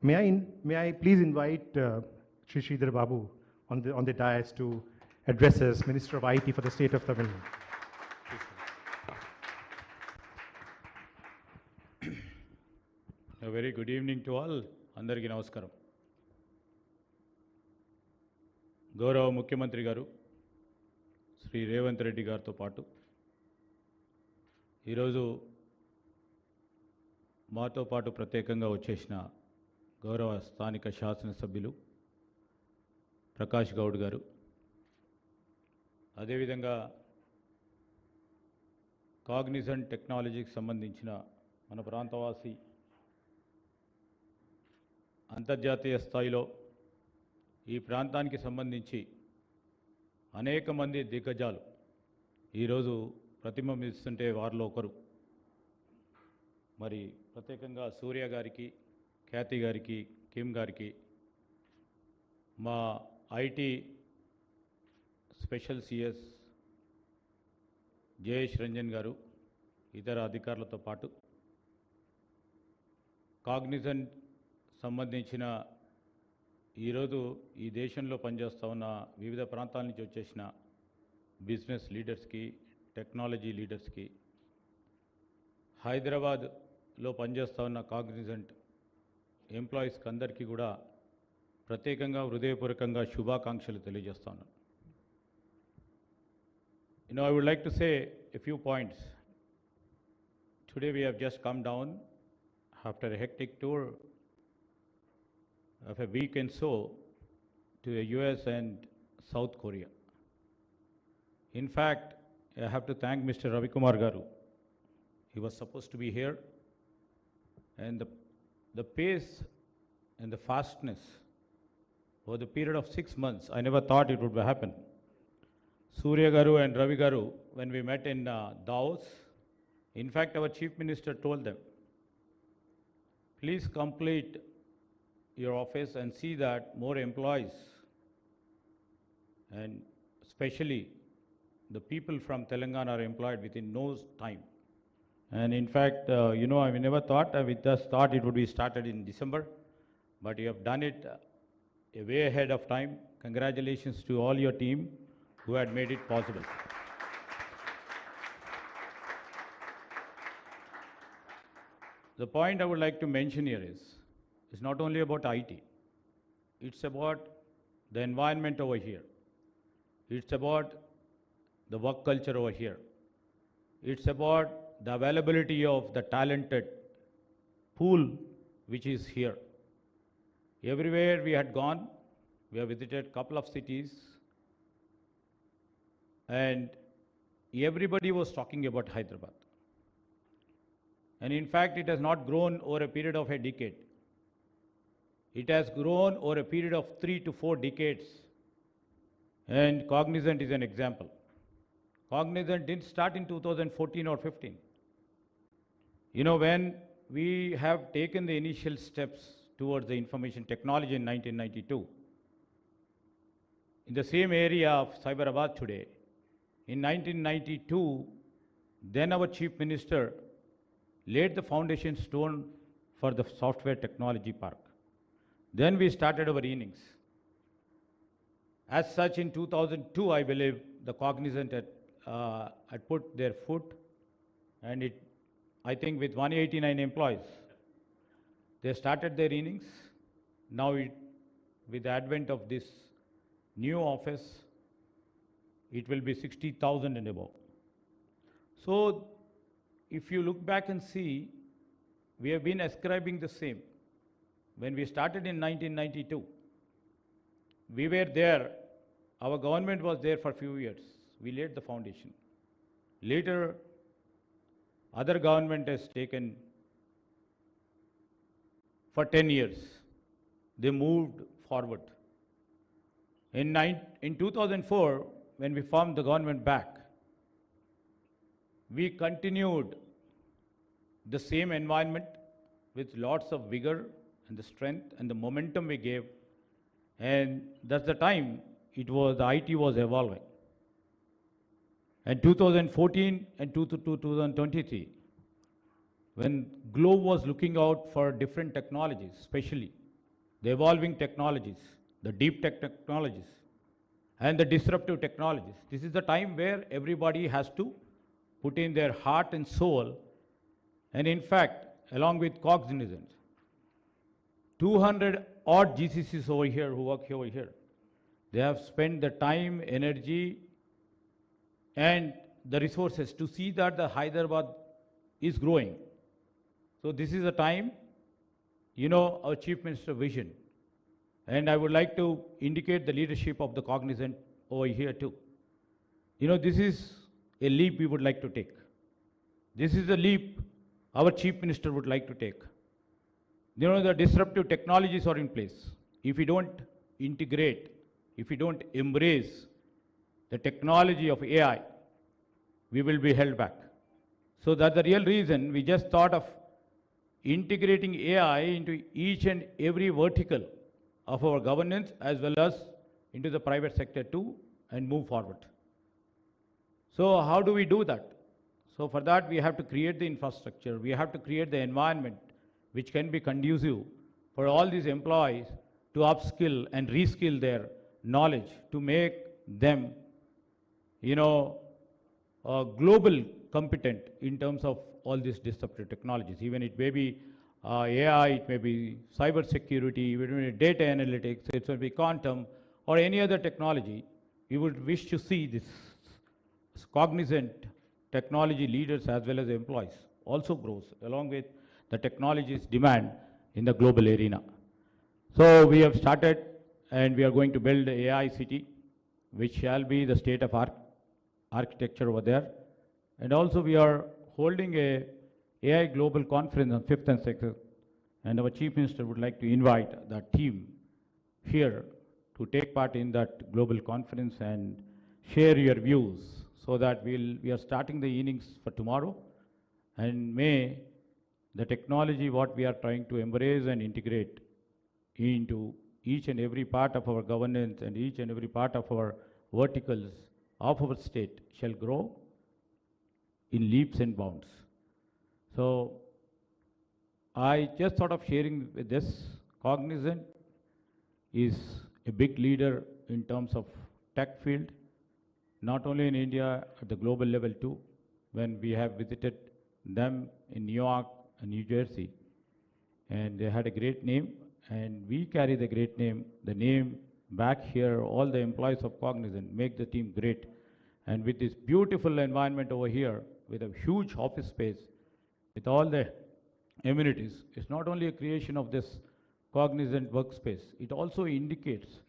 May I please invite Shri Sridhar Babu on the dais to address as Minister of IT for the state of Tamil Nadu. A very good evening to all. అందరికీ నమస్కారం. గౌరవ ముఖ్యమంత్రి గారు శ్రీ రేవంత్ రెడ్డి గారితో పాటు ఈరోజు మాతో పాటు ప్రత్యేకంగా వచ్చేసిన గౌరవ స్థానిక శాసనసభ్యులు ప్రకాష్ గౌడ్ గారు, అదేవిధంగా కాగ్నిజెంట్ టెక్నాలజీకి సంబంధించిన మన ప్రాంతవాసి అంతర్జాతీయ స్థాయిలో ఈ ప్రాంతానికి సంబంధించి అనేక మంది దిగ్గజాలు ఈరోజు ప్రతిబింబిస్తుంటే వారిలో ఒకరు. మరి ప్రత్యేకంగా సూర్య గారికి, ఖ్యాతి గారికి, కిమ్ గారికి, మా IT special CS Jayesh Ranjan గారు, ఇతర అధికారులతో పాటు కాగ్నిజెంట్ సంబంధించిన ఈరోజు ఈ దేశంలో పనిచేస్తూ ఉన్న వివిధ ప్రాంతాల నుంచి వచ్చేసిన బిజినెస్ లీడర్స్కి, టెక్నాలజీ లీడర్స్కి, హైదరాబాద్లో పనిచేస్తూ ఉన్న కాగ్నిజెంట్ ఎంప్లాయీస్కి అందరికీ కూడా ప్రత్యేకంగా హృదయపూర్వకంగా శుభాకాంక్షలు తెలియజేస్తాను. I would like to say a few points. Today we have just come down after a hectic tour of a week and so to the US and South Korea. In fact, I have to thank Mr. Ravi Kumar Garu. He was supposed to be here, and the pace and the fastness over the period of 6 months, I never thought it would happen. Surya Garu and Ravi Garu, when we met in Davos, in fact, our Chief Minister told them, please complete your office and see that more employees, and especially the people from Telangana, are employed within no time. And in fact, I never thought, we just thought it would be started in December, but you have done it way ahead of time. Congratulations to all your team who had made it possible. The point I would like to mention here is, it's not only about IT. It's about the environment over here. It's about the work culture over here. It's about the availability of the talented pool which is here. Everywhere we had gone, we have visited a couple of cities, and everybody was talking about Hyderabad. And in fact, it has not grown over a period of a decade. It has grown over a period of 3 to 4 decades. And Cognizant is an example. Cognizant didn't start in 2014 or 15. When we have taken the initial steps towards the information technology in 1992, in the same area of Cyberabad today, in 1992, then our Chief Minister laid the foundation stone for the software technology park. Then we started our innings. As such, in 2002, I believe, the Cognizant had put their foot, and I think with 189 employees, they started their innings. Now, with the advent of this new office, it will be 60,000 and above. So, if you look back and see, we have been ascribing the same. When we started in 1992, we were there, our government was there for a few years. We laid the foundation. Later, other government has taken for 10 years. They moved forward. In 2004, when we formed the government back, we continued the same environment with lots of vigor and the strength and the momentum we gave, and that's the time the IT was evolving. And 2014 and 2023, when Globe was looking out for different technologies, especially the evolving technologies, the deep tech technologies, and the disruptive technologies. This is the time where everybody has to put in their heart and soul, and in fact, along with Cognizant, 200 odd GCCs over here who work over here. They have spent the time, energy, and the resources to see that the Hyderabad is growing. So this is a time, our Chief Minister vision. And I would like to indicate the leadership of the Cognizant over here too. This is a leap we would like to take. This is a leap our Chief Minister would like to take. The disruptive technologies are in place. If we don't integrate, if we don't embrace the technology of AI, we will be held back. So that's the real reason we just thought of integrating AI into each and every vertical of our governance as well as into the private sector too and move forward. So how do we do that? So for that we have to create the infrastructure, we have to create the environment which can be conducive for all these employees to upskill and reskill their knowledge to make them, global competent in terms of all these disruptive technologies. Even it may be AI, it may be cyber security, it may be data analytics, it may be quantum, or any other technology. We would wish to see this Cognizant technology leaders as well as employees also grows along with the technology's demand in the global arena. So we have started and we are going to build a AI city, which shall be the state of architecture over there. And also we are holding a AI Global Conference on 5th and 6th, and our Chief Minister would like to invite the team here to take part in that global conference and share your views so that we are starting the innings for tomorrow, and may the technology what we are trying to embrace and integrate into each and every part of our governance and each and every part of our verticals of our state shall grow in leaps and bounds. So I just thought of sharing with this. Cognizant is a big leader in terms of tech field, not only in India, at the global level too. When we have visited them in New York and New Jersey, and they had a great name, and we carry the great name, the name back here, all the employees of Cognizant make the team great. And with this beautiful environment over here, with a huge office space, with all the amenities, it's not only a creation of this Cognizant workspace, it also indicates,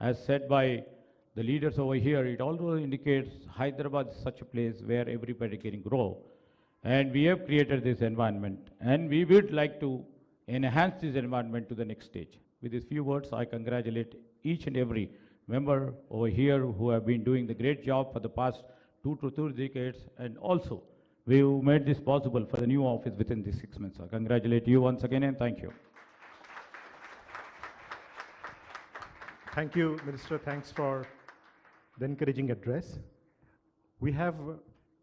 as said by the leaders over here, it also indicates Hyderabad is such a place where everybody can grow. And we have created this environment, and we would like to enhance this environment to the next stage. With these few words, I congratulate each and every member over here who have been doing the great job for the past 2 to 3 decades, and also we made this possible for the new office within these 6 months. I congratulate you once again and thank you. Thank you, Minister. Thanks for the encouraging address. We have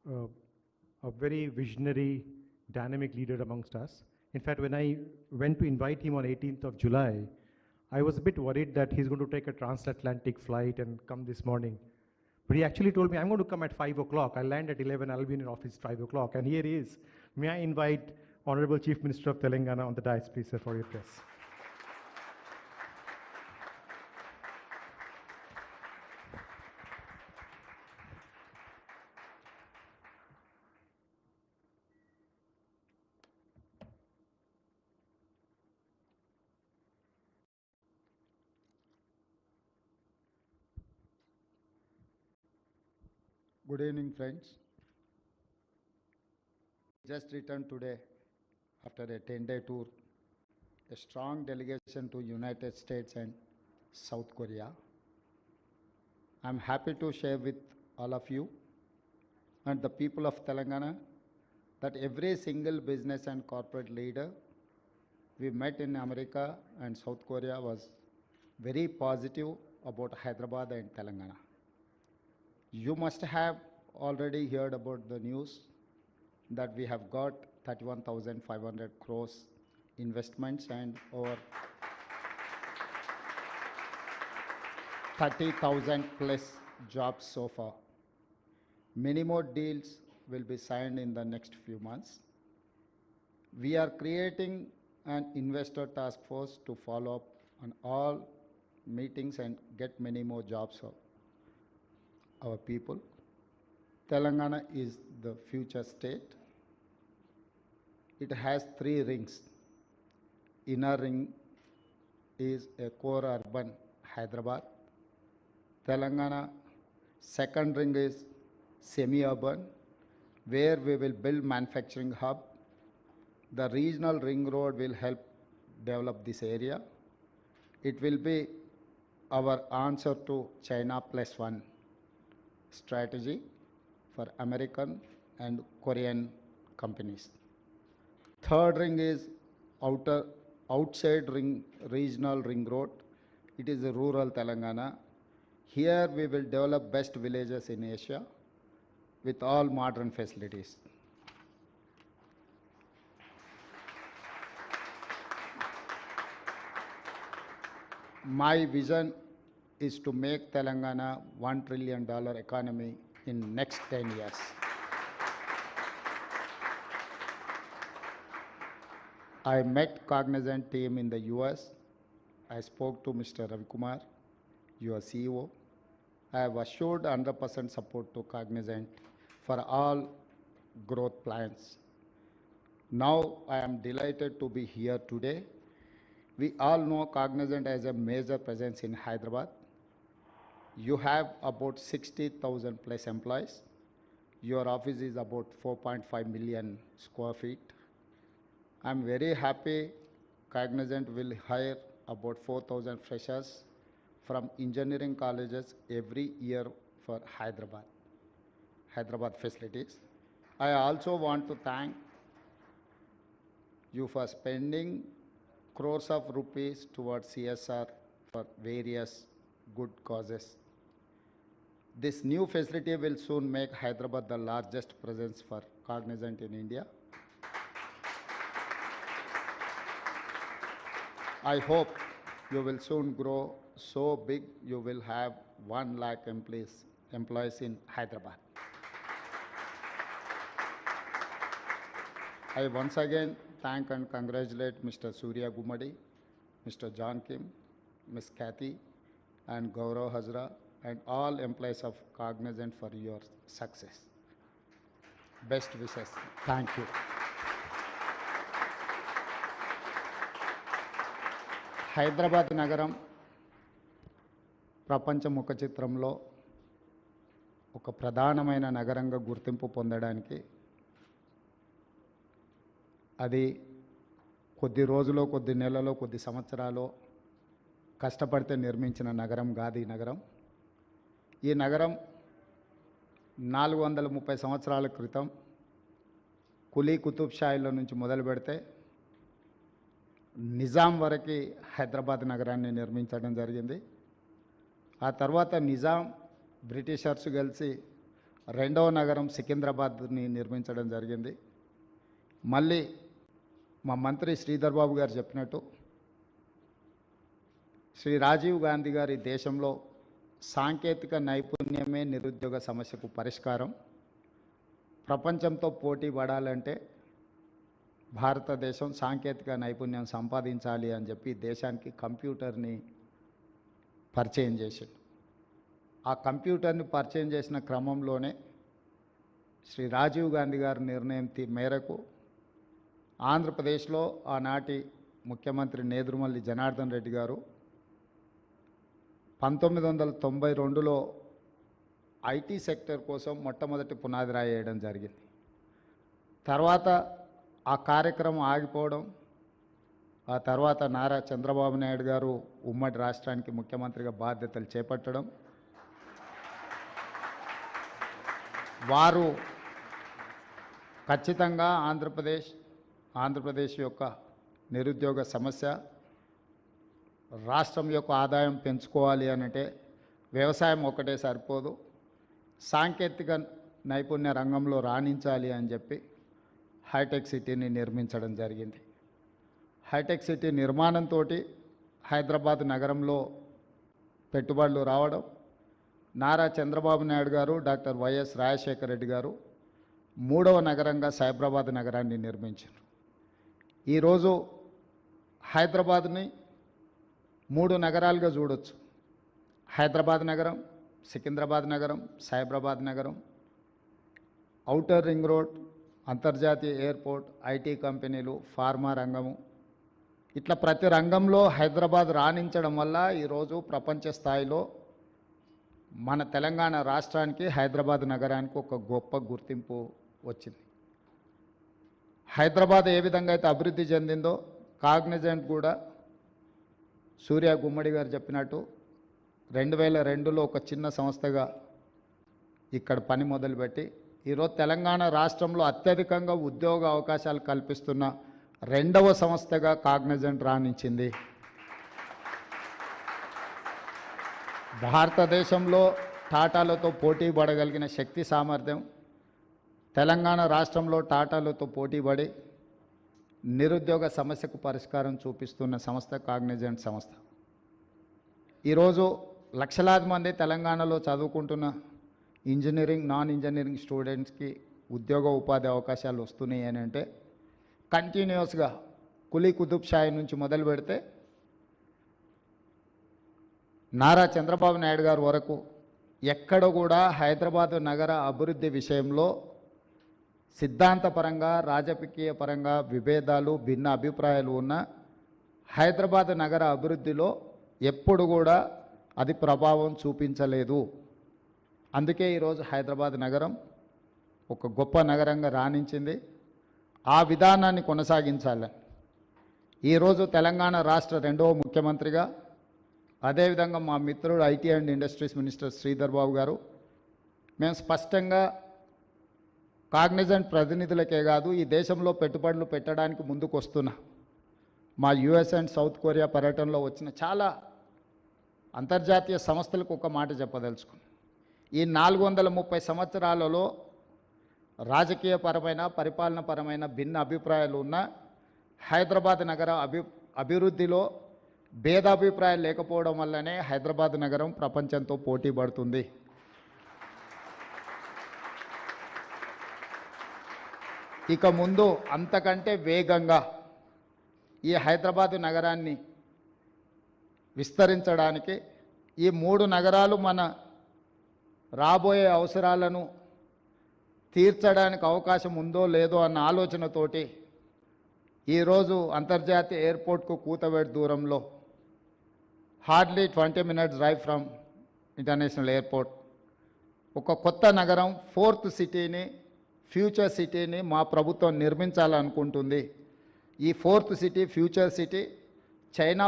a very visionary, dynamic leader amongst us. In fact, when I went to invite him on 18th of July, I was a bit worried that he's going to take a transatlantic flight and come this morning. But he actually told me, I'm going to come at 5 o'clock. I'll land at 11, I'll be in office 5 o'clock. And here he is. May I invite Honorable Chief Minister of Telangana on the dais, please, sir, for your address. Good evening, friends. Just returned today after a 10-day tour, a strong delegation to United States and South Korea. I'm happy to share with all of you and the people of Telangana that every single business and corporate leader we met in America and South Korea was very positive about Hyderabad and Telangana. You must have already heard about the news that we have got 31,500 crores investments and over 30,000 plus jobs so far. Many more deals will be signed in the next few months. We are creating an investor task force to follow up on all meetings and get many more jobs for our people. Telangana is the future state. It has 3 rings. Inner ring is a core urban Hyderabad. Telangana second ring is semi-urban, where we will build manufacturing hub. The regional ring road will help develop this area. It will be our answer to China plus one strategy for American and Korean companies. Third ring is outside ring, regional ring road. It is a rural Telangana. Here we will develop best villages in Asia with all modern facilities. My vision is to make Telangana $1 trillion economy in next 10 years. I met Cognizant team in the US. I spoke to Mr. Ravi Kumar, your CEO. I have assured 100% support to Cognizant for all growth plans. Now I am delighted to be here today. We all know Cognizant has a major presence in Hyderabad. You have about 60,000 plus employees. Your office is about 4.5 million square feet. I'm very happy Cognizant will hire about 4,000 freshers from engineering colleges every year for Hyderabad facilities. I also want to thank you for spending crores of rupees towards CSR for various good causes. This new facility will soon make Hyderabad the largest presence for Cognizant in India. I hope you will soon grow so big you will have 1 lakh employees in Hyderabad. I once again thank and congratulate Mr. Surya Gumadi, Mr. John Kim, Ms. Kathy, and Gaurav Hazra, and all employees of Cognizant for your success. Best wishes. Thank you. Hyderabad నగరం ప్రపంచ ముఖ చిత్రంలో ఒక ప్రధానమైన నగరంగా గుర్తింపు పొందడానికి అది కొద్ది రోజులో, కొద్ది నెలలో, కొద్ది సంవత్సరాలు కష్టపడితే నిర్మించిన నగరం కాదు ఈ నగరం. ఈ నగరం 430 సంవత్సరాల క్రితం కులీ కుతుబ్ షాయిల నుంచి మొదలు పెడితే నిజాం వరకు హైదరాబాద్ నగరాన్ని నిర్మించడం జరిగింది. ఆ తర్వాత నిజాం బ్రిటిషర్స్ కలిసి రెండవ నగరం సికింద్రాబాద్ని నిర్మించడం జరిగింది. మళ్ళీ మా మంత్రి శ్రీధర్ బాబు గారు చెప్పినట్టు శ్రీ రాజీవ్ గాంధీ గారి దేశంలో సాంకేతిక నైపుణ్యమే నిరుద్యోగ సమస్యకు పరిష్కారం. ప్రపంచంతో పోటీ పడాలంటే భారతదేశం సాంకేతిక నైపుణ్యం సంపాదించాలి అని చెప్పి దేశానికి కంప్యూటర్ని పరిచయం చేసింది. ఆ కంప్యూటర్ని పరిచయం చేసిన క్రమంలోనే శ్రీ రాజీవ్ గాంధీ గారి నిర్ణయం మేరకు ఆంధ్రప్రదేశ్లో ఆనాటి ముఖ్యమంత్రి నేదురుమల్లి జనార్దన్ రెడ్డి గారు 1992లో ఐటీ సెక్టర్ కోసం మొట్టమొదటి పునాది రాయి వేయడం జరిగింది. తర్వాత ఆ కార్యక్రమం ఆగిపోవడం, ఆ తర్వాత నారా చంద్రబాబు నాయుడు గారు ఉమ్మడి రాష్ట్రానికి ముఖ్యమంత్రిగా బాధ్యతలు చేపట్టడం, వారు ఖచ్చితంగా ఆంధ్రప్రదేశ్ యొక్క నిరుద్యోగ సమస్య, రాష్ట్రం యొక్క ఆదాయం పెంచుకోవాలి అనంటే వ్యవసాయం ఒకటే సరిపోదు, సాంకేతిక నైపుణ్య రంగంలో రాణించాలి అని చెప్పి హైటెక్ సిటీని నిర్మించడం జరిగింది. హైటెక్ సిటీ నిర్మాణంతో హైదరాబాద్ నగరంలో పెట్టుబడులు రావడం, నారా చంద్రబాబు నాయుడు గారు, డాక్టర్ వైఎస్ రాజశేఖర రెడ్డి గారు 3వ నగరంగా సైబరాబాద్ నగరాన్ని నిర్మించారు. ఈరోజు హైదరాబాద్ని 3 నగరాలుగా చూడొచ్చు. హైదరాబాద్ నగరం, సికింద్రాబాద్ నగరం, సైబరాబాద్ నగరం, ఔటర్ రింగ్ రోడ్, అంతర్జాతీయ ఎయిర్పోర్ట్, ఐటీ కంపెనీలు, ఫార్మా రంగము, ఇట్లా ప్రతి రంగంలో హైదరాబాద్ రాణించడం వల్ల ఈరోజు ప్రపంచ స్థాయిలో మన తెలంగాణ రాష్ట్రానికి, హైదరాబాద్ నగరానికి ఒక గొప్ప గుర్తింపు వచ్చింది. హైదరాబాద్ ఏ విధంగా అయితే అభివృద్ధి చెందిందో కాగ్నిజెంట్ కూడా సూర్య గుమ్మడి గారు చెప్పినట్టు 2002లో ఒక చిన్న సంస్థగా ఇక్కడ పని మొదలుపెట్టి ఈరోజు తెలంగాణ రాష్ట్రంలో అత్యధికంగా ఉద్యోగ అవకాశాలు కల్పిస్తున్న 2వ సంస్థగా కాగ్నిజెంట్ రాణించింది. భారతదేశంలో టాటాలతో పోటీ పడగలిగిన శక్తి సామర్థ్యం తెలంగాణ రాష్ట్రంలో టాటాలతో పోటీపడి నిరుద్యోగ సమస్యకు పరిష్కారం చూపిస్తున్న సంస్థ కాగ్నిజెంట్ సంస్థ. ఈరోజు లక్షలాది మంది తెలంగాణలో చదువుకుంటున్న ఇంజనీరింగ్, నాన్ ఇంజనీరింగ్ స్టూడెంట్స్కి ఉద్యోగ ఉపాధి అవకాశాలు వస్తున్నాయి అని అంటే కంటిన్యూస్గా కులీ కుతుబ్ షాయి నుంచి మొదలు పెడితే నారా చంద్రబాబు నాయుడు గారు వరకు ఎక్కడ కూడా హైదరాబాద్ నగర అభివృద్ధి విషయంలో సిద్ధాంతపరంగా, రాజకీయ పరంగా విభేదాలు, భిన్న అభిప్రాయాలు ఉన్న హైదరాబాద్ నగర అభివృద్ధిలో ఎప్పుడు కూడా అది ప్రభావం చూపించలేదు. అందుకే ఈరోజు హైదరాబాద్ నగరం ఒక గొప్ప నగరంగా రాణించింది. ఆ విధానాన్ని కొనసాగించాలి. ఈరోజు తెలంగాణ రాష్ట్ర 2వ ముఖ్యమంత్రిగా, అదేవిధంగా మా మిత్రుడు IT and industries minister Sridhar Babu garu, మేము స్పష్టంగా కాగ్నిజెంట్ ప్రతినిధులకే కాదు ఈ దేశంలో పెట్టుబడులు పెట్టడానికి ముందుకు వస్తున్న మా యుఎస్ అండ్ సౌత్ కొరియా పర్యటనలో వచ్చిన చాలా అంతర్జాతీయ సంస్థలకు ఒక మాట చెప్పదలుచుకున్నాం. ఈ 430 సంవత్సరాలలో రాజకీయపరమైన, పరిపాలనపరమైన భిన్న అభిప్రాయాలు ఉన్న హైదరాబాద్ నగర అభివృద్ధిలో భేదాభిప్రాయాలు లేకపోవడం వల్లనే హైదరాబాద్ నగరం ప్రపంచంతో పోటీ పడుతుంది. ఇక ముందు అంతకంటే వేగంగా ఈ హైదరాబాద్ నగరాన్ని విస్తరించడానికి ఈ 3 నగరాలు మన రాబోయే అవసరాలను తీర్చడానికి అవకాశం ఉందో లేదో అన్న ఆలోచనతోటి ఈరోజు అంతర్జాతీయ ఎయిర్పోర్ట్కు కూతవేటు దూరంలో hardly 20 minutes drive from international airport ఒక కొత్త నగరం, 4th సిటీని, ఫ్యూచర్ సిటీని మా ప్రభుత్వం నిర్మించాలనుకుంటుంది. ఈ 4th city, future city China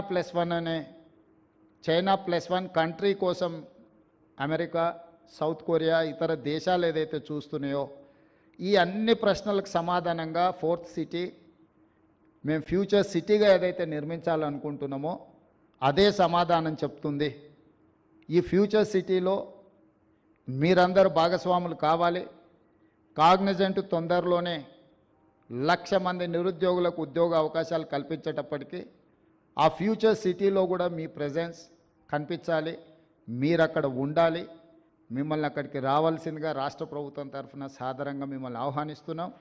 plus one country కోసం అమెరికా, సౌత్ కొరియా, ఇతర దేశాలు ఏదైతే చూస్తున్నాయో ఈ అన్ని ప్రశ్నలకు సమాధానంగా 4th సిటీ మేము ఫ్యూచర్ సిటీగా ఏదైతే నిర్మించాలనుకుంటున్నామో అదే సమాధానం చెప్తుంది. ఈ ఫ్యూచర్ సిటీలో మీరందరూ భాగస్వాములు కావాలి. కాగ్నిజెంట్ తొందరలోనే 1,00,000 మంది నిరుద్యోగులకు ఉద్యోగ అవకాశాలు కల్పించేటప్పటికీ ఆ ఫ్యూచర్ సిటీలో కూడా మీ ప్రెజెన్స్ కనిపించాలి, మీరు అక్కడ ఉండాలి. మిమ్మల్ని అక్కడికి రావాల్సిందిగా రాష్ట్ర ప్రభుత్వం తరఫున సాదరంగా మిమ్మల్ని ఆహ్వానిస్తున్నాం.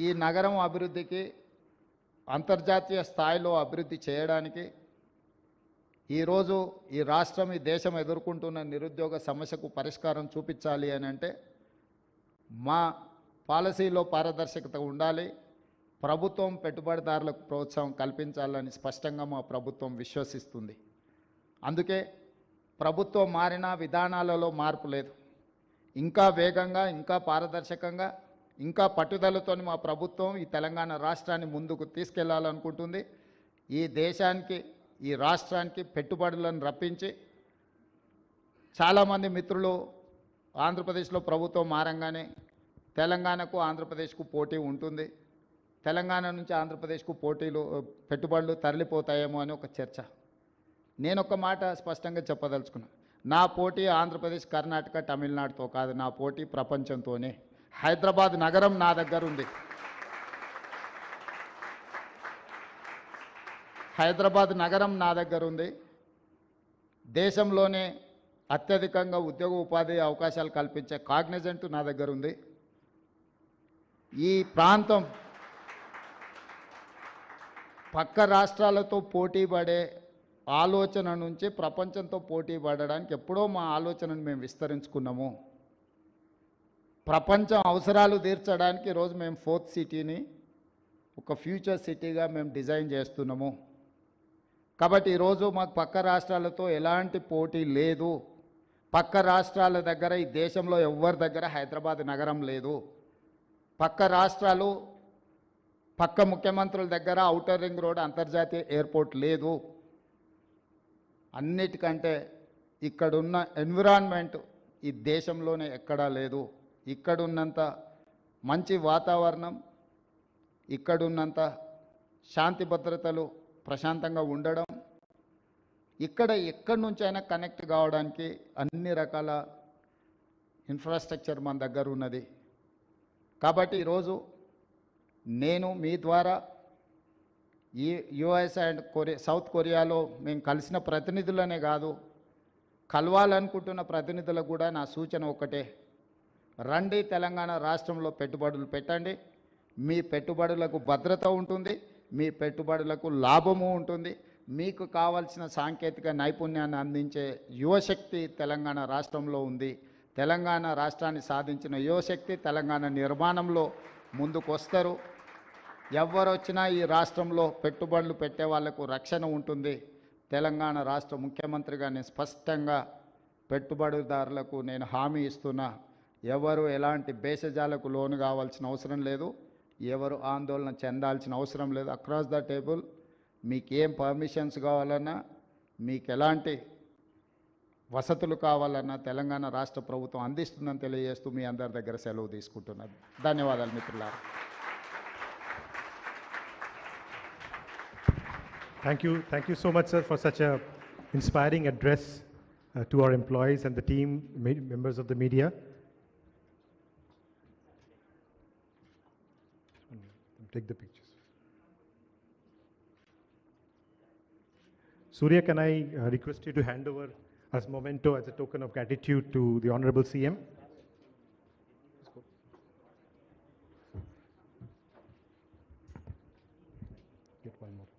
ఈ నగరం అభివృద్ధికి, అంతర్జాతీయ స్థాయిలో అభివృద్ధి చేయడానికి ఈరోజు ఈ రాష్ట్రం, ఈ దేశం ఎదుర్కొంటున్న నిరుద్యోగ సమస్యకు పరిష్కారం చూపించాలి అని అంటే మా పాలసీలో పారదర్శకత ఉండాలి. ప్రభుత్వం పెట్టుబడిదారులకు ప్రోత్సాహం కల్పించాలని స్పష్టంగా మా ప్రభుత్వం విశ్వసిస్తుంది. అందుకే ప్రభుత్వం మారిన విధానాలలో మార్పు లేదు. ఇంకా వేగంగా, ఇంకా పారదర్శకంగా, ఇంకా పట్టుదలతో మా ప్రభుత్వం ఈ తెలంగాణ రాష్ట్రాన్ని ముందుకు తీసుకెళ్లాలనుకుంటుంది. ఈ దేశానికి, ఈ రాష్ట్రానికి పెట్టుబడులను రప్పించి చాలామంది మిత్రులు ఆంధ్రప్రదేశ్లో ప్రభుత్వం మారంగానే తెలంగాణకు, ఆంధ్రప్రదేశ్కు పోటీ ఉంటుంది, తెలంగాణ నుంచి ఆంధ్రప్రదేశ్కు పెట్టుబడులు తరలిపోతాయేమో అని ఒక చర్చ. నేను ఒక మాట స్పష్టంగా చెప్పదలుచుకున్నాను. నా పోటీ ఆంధ్రప్రదేశ్, కర్ణాటక, తమిళనాడుతో కాదు, నా పోటీ ప్రపంచంతోనే. హైదరాబాద్ నగరం నా దగ్గర ఉంది. హైదరాబాద్ నగరం నా దగ్గర ఉంది. దేశంలోనే అత్యధికంగా ఉద్యోగ ఉపాధి అవకాశాలు కల్పించే కాగ్నిజెంట్ నా దగ్గర ఉంది. ఈ ప్రాంతం పక్క రాష్ట్రాలతో పోటీ పడే ఆలోచన నుంచి ప్రపంచంతో పోటీ పడడానికి ఎప్పుడో మా ఆలోచనను మేము విస్తరించుకున్నాము. ప్రపంచం అవసరాలు తీర్చడానికి ఈరోజు మేము 4th సిటీని ఒక ఫ్యూచర్ సిటీగా మేము డిజైన్ చేస్తున్నాము. కాబట్టి ఈరోజు మాకు పక్క రాష్ట్రాలతో ఎలాంటి పోటీ లేదు. పక్క రాష్ట్రాల దగ్గర ఈ దేశంలో ఎవరి దగ్గర హైదరాబాద్ నగరం లేదు. పక్క రాష్ట్రాలు పక్క ముఖ్యమంత్రుల దగ్గర ఔటర్ రింగ్ రోడ్ అంతర్జాతీయ ఎయిర్పోర్ట్ లేదు. అన్నిటికంటే ఇక్కడున్న ఎన్విరాన్మెంట్ ఈ దేశంలోనే ఎక్కడా లేదు. ఇక్కడున్నంత మంచి వాతావరణం, ఇక్కడున్నంత శాంతి భద్రతలు ప్రశాంతంగా ఉండడం, ఇక్కడ ఎక్కడి నుంచైనా కనెక్ట్ కావడానికి అన్ని రకాల ఇన్ఫ్రాస్ట్రక్చర్ మన దగ్గర ఉన్నది. కాబట్టి ఈరోజు నేను మీ ద్వారా ఈ యుఎస్ అండ్ సౌత్ కొరియాలో మేము కలిసిన ప్రతినిధులనే కాదు, కలవాలనుకుంటున్న ప్రతినిధులకు కూడా నా సూచన ఒకటే: రండి, తెలంగాణ రాష్ట్రంలో పెట్టుబడులు పెట్టండి. మీ పెట్టుబడులకు భద్రత ఉంటుంది, మీ పెట్టుబడులకు లాభము ఉంటుంది. మీకు కావాల్సిన సాంకేతిక నైపుణ్యాన్ని అందించే యువశక్తి తెలంగాణ రాష్ట్రంలో ఉంది. తెలంగాణ రాష్ట్రాన్ని సాధించిన యువశక్తి తెలంగాణ నిర్మాణంలో ముందుకు వస్తారు. ఎవరు వచ్చినా ఈ రాష్ట్రంలో పెట్టుబడులు పెట్టే వాళ్లకు రక్షణ ఉంటుంది. తెలంగాణ రాష్ట్ర ముఖ్యమంత్రిగా నేను స్పష్టంగా పెట్టుబడిదారులకు నేను హామీ ఇస్తున్నా. ఎవరు ఎలాంటి భేషజాలకు లోను కావాల్సిన అవసరం లేదు, ఎవరు ఆందోళన చెందాల్సిన అవసరం లేదు. అక్రాస్ ద టేబుల్ మీకు ఏం పర్మిషన్స్ కావాలన్నా, మీకు ఎలాంటి వసతులు కావాలన్నా తెలంగాణ రాష్ట్ర ప్రభుత్వం అందిస్తుందని తెలియజేస్తూ మీ అందరి దగ్గర సెలవు తీసుకుంటున్నాను. ధన్యవాదాలు మిత్రులారా. Thank you so much, sir, for such a inspiring address to our employees and the team, members of the media. Take the pictures. Surya, can I request you to hand over as memento, as a token of gratitude to the Honorable CM? Get one more.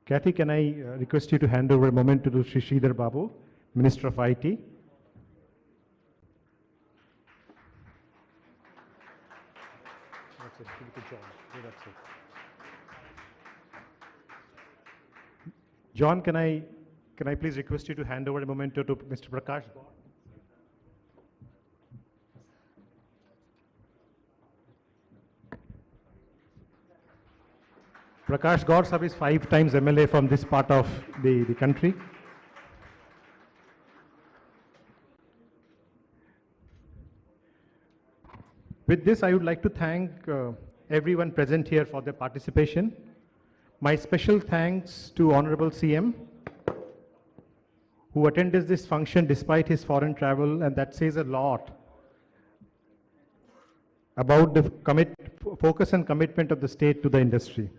Kathy, can I request you to hand over a memento to Shri Sridhar Babu, Minister of IT? That's it. Give it to John. Yeah, that's it. John, can I please request you to hand over a memento to Mr. Prakash Gaur? Prakash Gaur sir is 5 times MLA from this part of the country. With this, I would like to thank everyone present here for their participation. My special thanks to Honorable CM, who attended this function despite his foreign travel, and that says a lot about the focus and commitment of the state to the industry.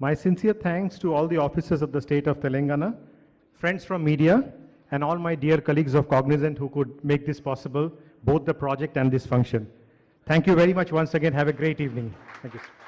My sincere thanks to all the officers of the state of Telangana, friends from media, and all my dear colleagues of Cognizant who could make this possible, both the project and this function. Thank you very much once again. Have a great evening. Thank you, sir.